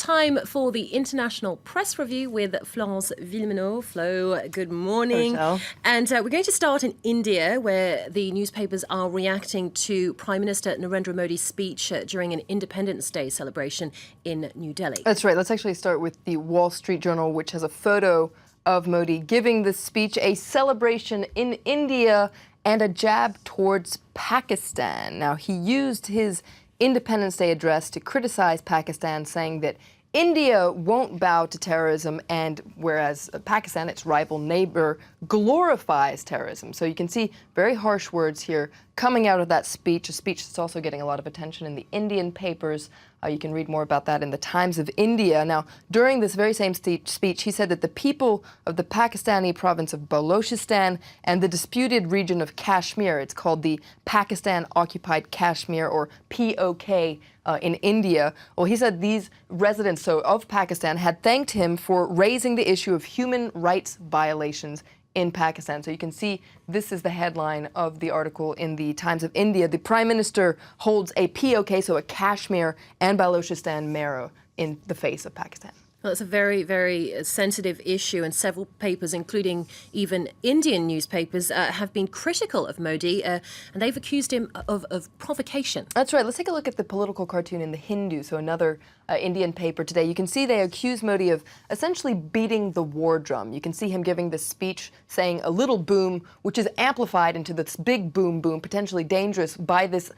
time for the International Press Review with Florence Villeminot. Flo, good morning. Hello. And we're going to start in India, where the newspapers are reacting to Prime Minister Narendra Modi's speech during an Independence Day celebration in New Delhi. That's right. Let's actually start with the Wall Street Journal, which has a photo of Modi giving this speech, a celebration in India and a jab towards Pakistan. Now, he used his Independence Day address to criticize Pakistan, saying that India won't bow to terrorism, and whereas Pakistan, its rival neighbor, glorifies terrorism. So you can see very harsh words here coming out of that speech, a speech that's also getting a lot of attention in the Indian papers. You can read more about that in the Times of India. Now, during this very same speech, he said that the people of the Pakistani province of Balochistan and the disputed region of Kashmir, it's called the Pakistan-occupied Kashmir, or POK, in India. Well, he said these residents of Pakistan had thanked him for raising the issue of human rights violations in Pakistan. So you can see this is the headline of the article in the Times of India. The Prime Minister holds a POK, so a Kashmir and Balochistan marrow, in the face of Pakistan. Well, it's a very, very sensitive issue, and several papers, including even Indian newspapers, have been critical of Modi, and they've accused him of provocation. That's right. Let's take a look at the political cartoon in The Hindu, so another Indian paper today. You can see they accuse Modi of essentially beating the war drum. You can see him giving this speech saying a little boom, which is amplified into this big boom boom, potentially dangerous, by this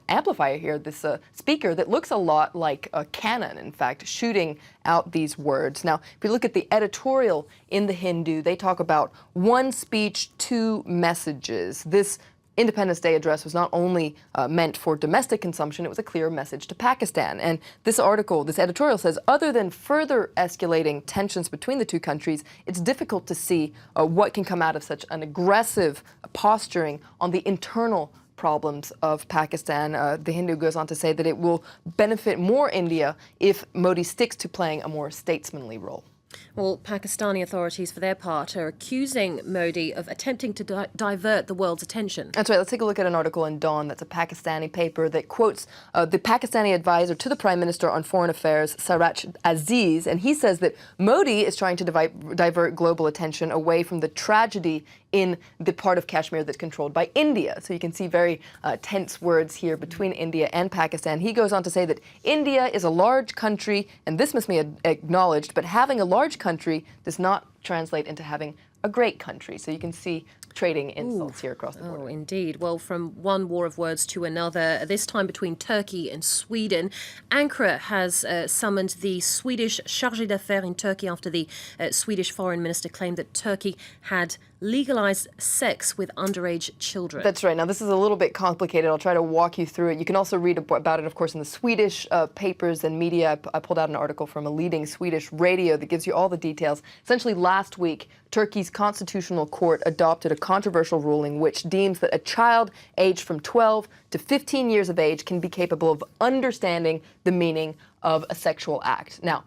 amplifier here, this speaker that looks a lot like a cannon, in fact, shooting out these words. Now, if you look at the editorial in The Hindu, they talk about one speech, two messages. This Independence Day address was not only meant for domestic consumption, it was a clear message to Pakistan. And this article, this editorial says, other than further escalating tensions between the two countries, it's difficult to see what can come out of such an aggressive posturing on the internal problems of Pakistan. The Hindu goes on to say that it will benefit more India if Modi sticks to playing a more statesmanly role. Well, Pakistani authorities, for their part, are accusing Modi of attempting to divert the world's attention. That's right. Let's take a look at an article in Dawn, that's a Pakistani paper, that quotes the Pakistani advisor to the Prime Minister on Foreign Affairs, Saraj Aziz, and he says that Modi is trying to divert global attention away from the tragedy in the part of Kashmir that's controlled by India. So you can see very tense words here between India and Pakistan. He goes on to say that India is a large country, and this must be acknowledged, but having a large country does not translate into having a great country. So you can see trading insults here across the border. Oh, indeed. Well, from one war of words to another, this time between Turkey and Sweden, Ankara has summoned the Swedish chargé d'affaires in Turkey after the Swedish foreign minister claimed that Turkey had legalized sex with underage children. That's right. Now, this is a little bit complicated. I'll try to walk you through it. You can also read about it, of course, in the Swedish papers and media. I pulled out an article from a leading Swedish radio that gives you all the details. Essentially, last week, Turkey's constitutional court adopted a controversial ruling which deems that a child aged from 12 to 15 years of age can be capable of understanding the meaning of a sexual act. Now,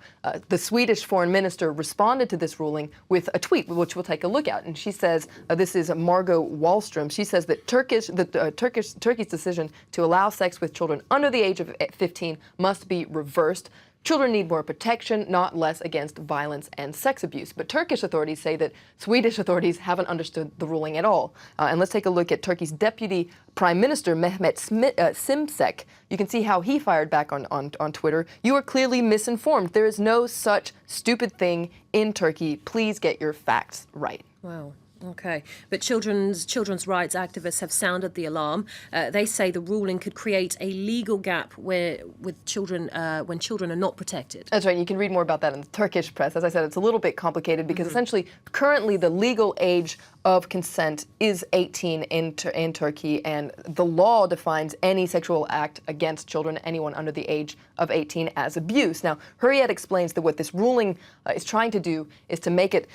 the Swedish foreign minister responded to this ruling with a tweet, which we'll take a look at. And she says, this is Margot Wallström, she says that Turkey's decision to allow sex with children under the age of 15 must be reversed. Children need more protection, not less, against violence and sex abuse. But Turkish authorities say that Swedish authorities haven't understood the ruling at all. And let's take a look at Turkey's Deputy Prime Minister, Mehmet Şimşek. You can see how he fired back on Twitter. You are clearly misinformed. There is no such stupid thing in Turkey. Please get your facts right. Wow. Okay, but children's rights activists have sounded the alarm. They say the ruling could create a legal gap when children are not protected. That's right. You can read more about that in the Turkish press. As I said, it's a little bit complicated because essentially, currently, the legal age of consent is 18 in Turkey, and the law defines any sexual act against children, anyone under the age of 18, as abuse. Now, Hurriyet explains that what this ruling is trying to do is to make it,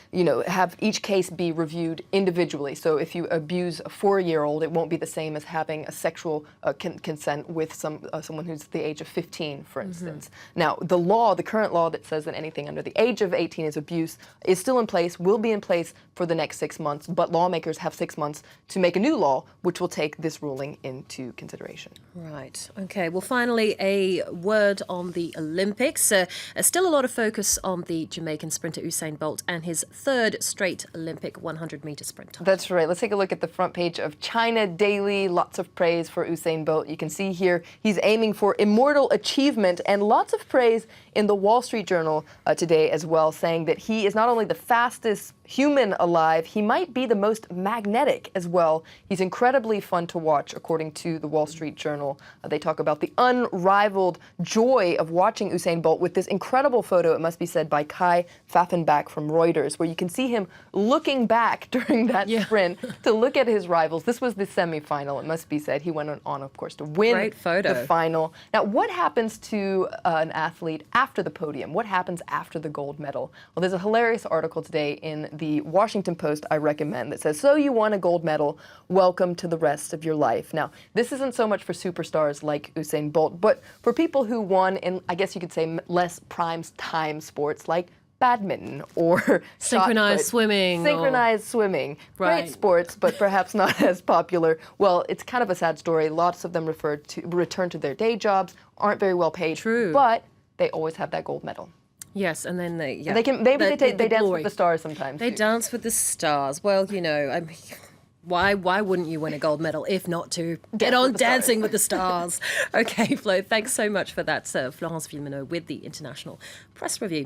have each case be reviewed individually. So if you abuse a 4-year-old, it won't be the same as having a sexual consent with someone who's the age of 15, for instance. Now, the current law that says that anything under the age of 18 is abuse is still in place, will be in place for the next 6 months. but lawmakers have 6 months to make a new law, which will take this ruling into consideration. Right. Okay. Well, finally, a word on the Olympics. Still a lot of focus on the Jamaican sprinter Usain Bolt and his third straight Olympic 100-meter sprint title. That's right. Let's take a look at the front page of China Daily. Lots of praise for Usain Bolt. You can see here he's aiming for immortal achievement, and lots of praise in the Wall Street Journal today as well, saying that he is not only the fastest human alive, he might be the most magnetic as well. He's incredibly fun to watch, according to the Wall Street Journal. They talk about the unrivaled joy of watching Usain Bolt with this incredible photo, it must be said, by Kai Pfaffenbach from Reuters, where you can see him looking back during that sprint to look at his rivals. This was the semifinal, it must be said. He went on, of course, to win the final. Now, what happens to an athlete after the podium? What happens after the gold medal? Well, there's a hilarious article today in the Washington Post I recommend that says, "So you won a gold medal, welcome to the rest of your life." Now, this isn't so much for superstars like Usain Bolt, but for people who won in, I guess you could say, less prime time sports like badminton or synchronized swimming. Synchronized swimming. Great sports, but perhaps not as popular. Well, it's kind of a sad story. Lots of them return to their day jobs, aren't very well paid. True. But they always have that gold medal. Yes, and then they dance with the stars sometimes. They dance with the stars. Well, you know, I mean, why wouldn't you win a gold medal if not to get on dancing with the stars? Okay, Flo, thanks so much for that. Florence Villeminot with the International Press Review.